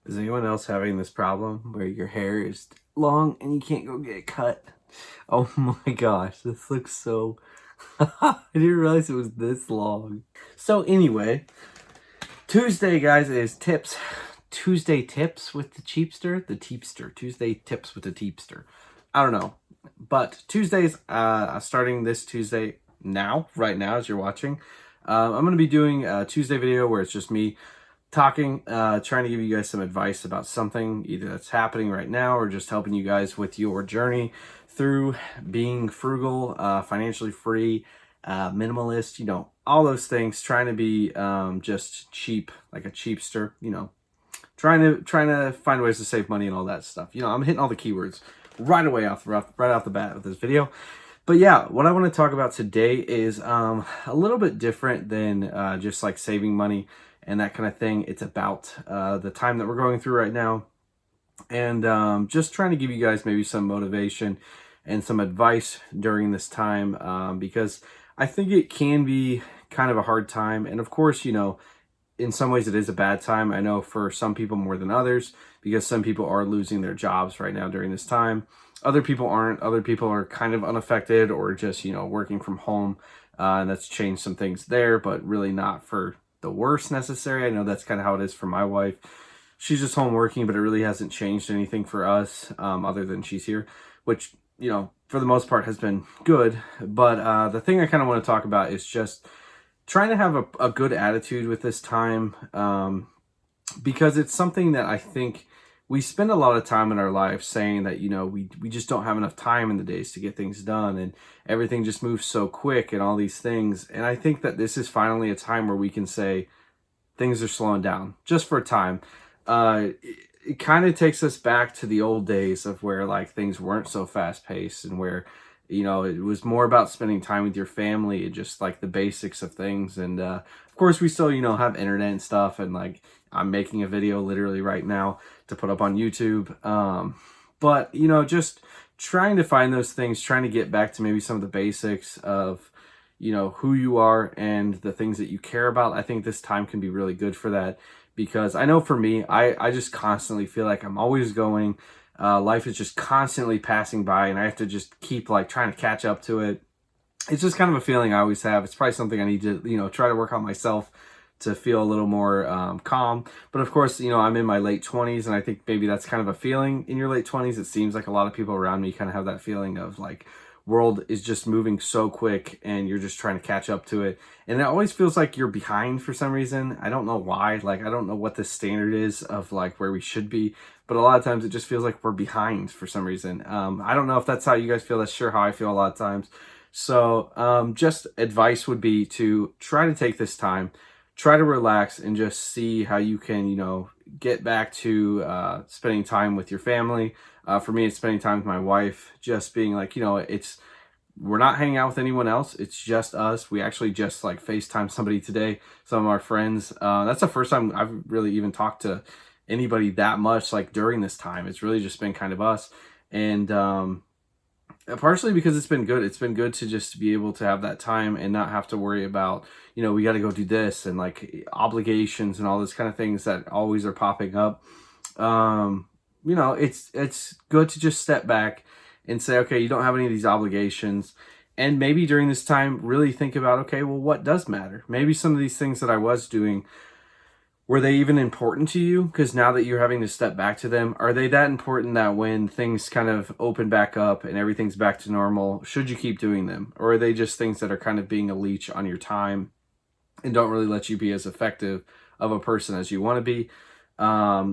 Is anyone else having this problem where your hair is long and you can't go get it cut? Oh my gosh, this looks so... I didn't realize it was this long. So anyway, Tuesday, guys, is tips. Tuesday tips with the Cheapster. Tuesday tips with the Cheapster. I don't know. But Tuesdays, starting this Tuesday right now as you're watching, I'm going to be doing a Tuesday video where it's just me talking, trying to give you guys some advice about something either that's happening right now or just helping you guys with your journey through being frugal, financially free, minimalist, all those things, trying to be just cheap, like a cheapster, trying to find ways to save money and all that stuff. I'm hitting all the keywords right away right off the bat with this video. But yeah, what I want to talk about today is a little bit different than just like saving money and that kind of thing. It's about the time that we're going through right now, and just trying to give you guys maybe some motivation and some advice during this time, because I think it can be kind of a hard time. And of course, in some ways it is a bad time. I know for some people more than others, because some people are losing their jobs right now during this time. Other people aren't. Other people are kind of unaffected or just, working from home. And that's changed some things there, but really not for the worst necessary. I know that's kind of how it is for my wife. She's just home working, but it really hasn't changed anything for us, other than she's here, which, for the most part has been good. But the thing I kind of want to talk about is just trying to have a good attitude with this time, because it's something that I think we spend a lot of time in our life saying that, we just don't have enough time in the days to get things done, and everything just moves so quick and all these things. And I think that this is finally a time where we can say things are slowing down just for a time. It kind of takes us back to the old days of where like things weren't so fast paced, and where it was more about spending time with your family and just like the basics of things. And of course we still have internet and stuff, and like I'm making a video literally right now to put up on YouTube, but just trying to find those things, trying to get back to maybe some of the basics of who you are and the things that you care about. I think this time can be really good for that, because I know for me, I just constantly feel like I'm always going. Life is just constantly passing by, and I have to just keep like trying to catch up to it. It's just kind of a feeling I always have. It's probably something I need to, try to work on myself to feel a little more calm. But of course, I'm in my late 20s, and I think maybe that's kind of a feeling in your late 20s. It seems like a lot of people around me kind of have that feeling of like, world is just moving so quick and you're just trying to catch up to it. And it always feels like you're behind for some reason. I don't know why. Like, I don't know what the standard is of like where we should be, but a lot of times it just feels like we're behind for some reason. I don't know if that's how you guys feel. That's sure how I feel a lot of times. So just advice would be to try to take this time, try to relax, and just see how you can, get back to spending time with your family. For me, it's spending time with my wife, just being like, we're not hanging out with anyone else. It's just us. We actually just like FaceTime somebody today, some of our friends. That's the first time I've really even talked to anybody that much like during this time. It's really just been kind of us. And partially because it's been good. It's been good to just be able to have that time and not have to worry about, we got to go do this and like obligations and all this kind of things that always are popping up. It's good to just step back and say, okay, you don't have any of these obligations. And maybe during this time, really think about, okay, well, what does matter? Maybe some of these things that I was doing, were they even important to you? Because now that you're having to step back to them, are they that important that when things kind of open back up and everything's back to normal, should you keep doing them? Or are they just things that are kind of being a leech on your time and don't really let you be as effective of a person as you want to be?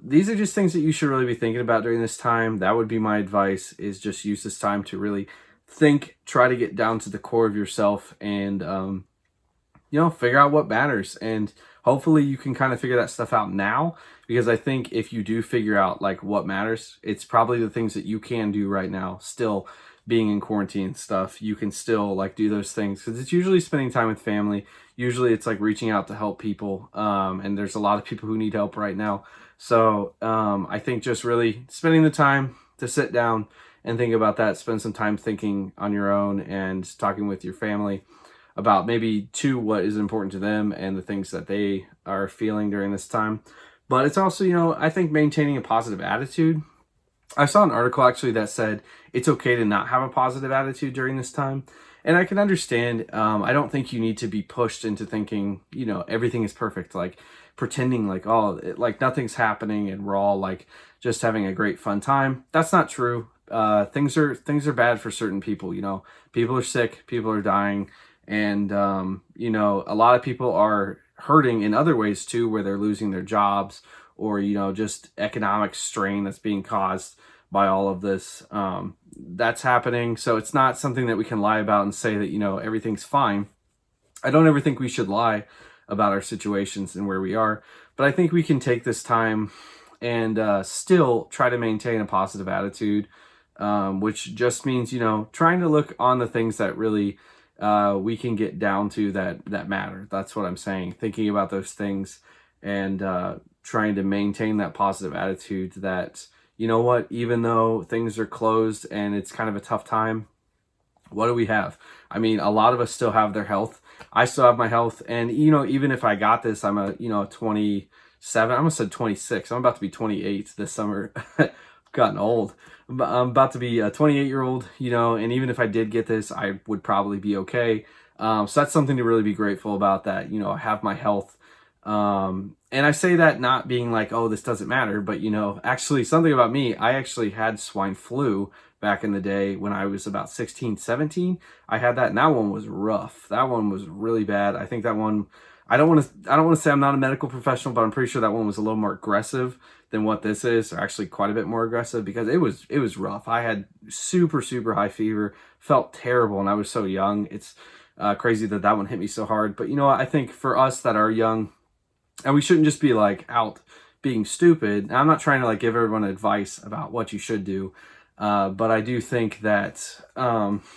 These are just things that you should really be thinking about during this time. That would be my advice, is just use this time to really think, try to get down to the core of yourself, and, figure out what matters. And hopefully you can kind of figure that stuff out now, because I think if you do figure out like what matters, it's probably the things that you can do right now, still being in quarantine and stuff. You can still like do those things, because it's usually spending time with family. Usually it's like reaching out to help people. And there's a lot of people who need help right now. So I think just really spending the time to sit down and think about that, spend some time thinking on your own and talking with your family about maybe what is important to them and the things that they are feeling during this time. But it's also, you know, I think maintaining a positive attitude. I saw an article actually that said it's okay to not have a positive attitude during this time. And I can understand. I don't think you need to be pushed into thinking, you know, everything is perfect, like pretending like, oh, like nothing's happening and we're all like just having a great fun time. That's not true. Things are bad for certain people. You know, people are sick, people are dying, and you know, a lot of people are hurting in other ways too, where they're losing their jobs, or you know, just economic strain that's being caused by all of this. That's happening. So it's not something that we can lie about and say that, you know, everything's fine. I don't ever think we should lie about our situations and where we are, but I think we can take this time and still try to maintain a positive attitude, which just means, you know, trying to look on the things that really we can get down to that matter. That's what I'm saying. Thinking about those things and trying to maintain that positive attitude that, you know what, even though things are closed and it's kind of a tough time, what do we have? I mean, a lot of us still have their health. I still have my health. And, you know, even if I got this, I'm a, you know, 27, I almost said 26. I'm about to be 28 this summer. Gotten old. I'm about to be a 28-year-old, you know, and even if I did get this, I would probably be okay. So that's something to really be grateful about, that, you know, I have my health. And I say that not being like, oh, this doesn't matter, but, you know, actually something about me, I actually had swine flu back in the day when I was about 16, 17. I had that, and that one was rough. That one was really bad. I think that one, I don't want to say I'm not a medical professional, but I'm pretty sure that one was a little more aggressive than what this is, or actually quite a bit more aggressive, because it was rough. I had super, super high fever, felt terrible, and I was so young. It's crazy that that one hit me so hard. But you know what? I think for us that are young, and we shouldn't just be like out being stupid. And I'm not trying to like give everyone advice about what you should do. But I do think that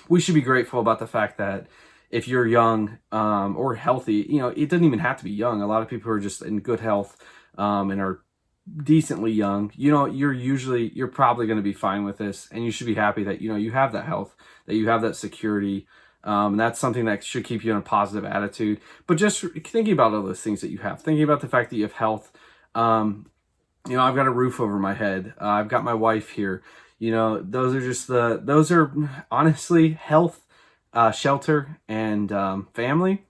we should be grateful about the fact that if you're young or healthy, you know, it doesn't even have to be young. A lot of people are just in good health and are decently young. You know, you're probably going to be fine with this, and you should be happy that, you know, you have that health, that you have that security. That's something that should keep you in a positive attitude. But just thinking about all those things that you have, thinking about the fact that you have health. You know, I've got a roof over my head. I've got my wife here. You know, those are honestly health, shelter, and family.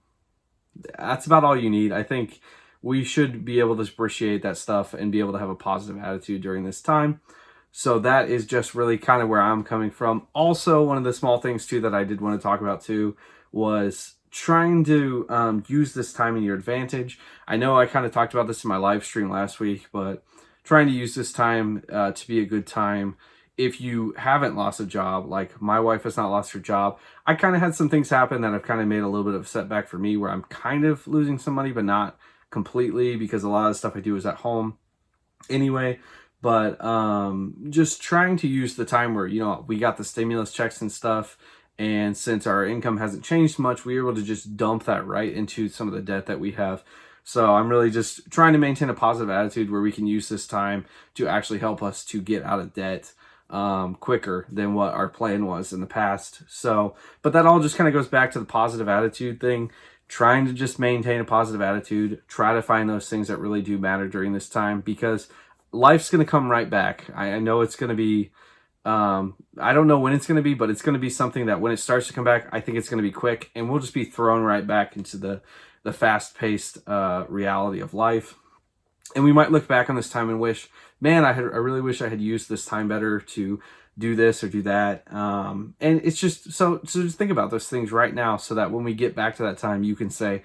That's about all you need. I think we should be able to appreciate that stuff and be able to have a positive attitude during this time. So that is just really kind of where I'm coming from. Also, one of the small things too that I did want to talk about too was trying to use this time in your advantage. I know I kind of talked about this in my live stream last week, but trying to use this time to be a good time. If you haven't lost a job, like my wife has not lost her job, I kind of had some things happen that have kind of made a little bit of a setback for me, where I'm kind of losing some money, but not completely, because a lot of the stuff I do is at home anyway. But just trying to use the time where, you know, we got the stimulus checks and stuff, and since our income hasn't changed much, we were able to just dump that right into some of the debt that we have. So I'm really just trying to maintain a positive attitude where we can use this time to actually help us to get out of debt quicker than what our plan was in the past. So, but that all just kind of goes back to the positive attitude thing, trying to just maintain a positive attitude, try to find those things that really do matter during this time, because life's going to come right back. I know it's going to be, I don't know when it's going to be, but it's going to be something that when it starts to come back, I think it's going to be quick, and we'll just be thrown right back into the fast-paced reality of life. And we might look back on this time and wish, man, I really wish I had used this time better to do this or do that. And it's just, so just think about those things right now, so that when we get back to that time, you can say,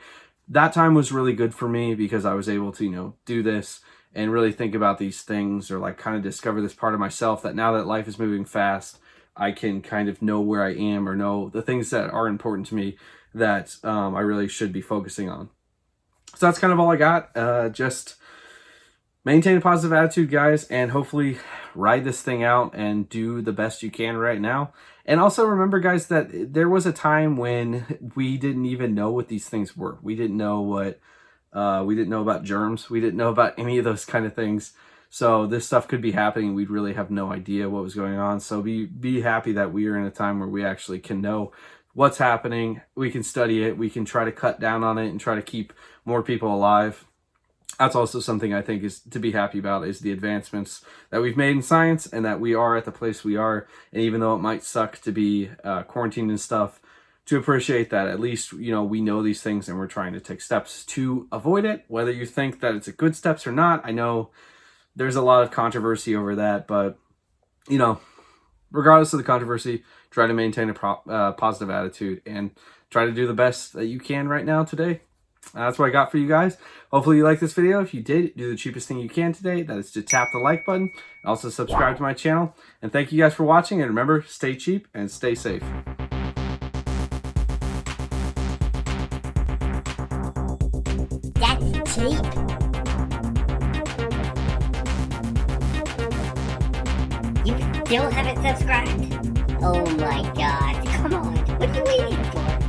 that time was really good for me because I was able to, you know, do this and really think about these things, or like kind of discover this part of myself, that now that life is moving fast, I can kind of know where I am, or know the things that are important to me that I really should be focusing on. So that's kind of all I got. Just maintain a positive attitude, guys, and hopefully ride this thing out and do the best you can right now. And also remember, guys, that there was a time when we didn't even know what these things were. We didn't know what, we didn't know about germs. We didn't know about any of those kind of things. So this stuff could be happening. We'd really have no idea what was going on. So be happy that we are in a time where we actually can know what's happening. We can study it. We can try to cut down on it and try to keep more people alive. that's also something I think is to be happy about, is the advancements that we've made in science, and that we are at the place we are. And even though it might suck to be quarantined and stuff, to appreciate that at least, you know, we know these things and we're trying to take steps to avoid it. Whether you think that it's a good steps or not, I know there's a lot of controversy over that, but you know, regardless of the controversy, try to maintain a positive attitude and try to do the best that you can right now today. That's what I got for you guys. Hopefully you liked this video. If you did, do the cheapest thing you can today. That is to tap the like button. Also subscribe to my channel. And thank you guys for watching. And remember, stay cheap and stay safe. That's cheap. You still haven't subscribed? Oh my god, come on, what are you waiting for?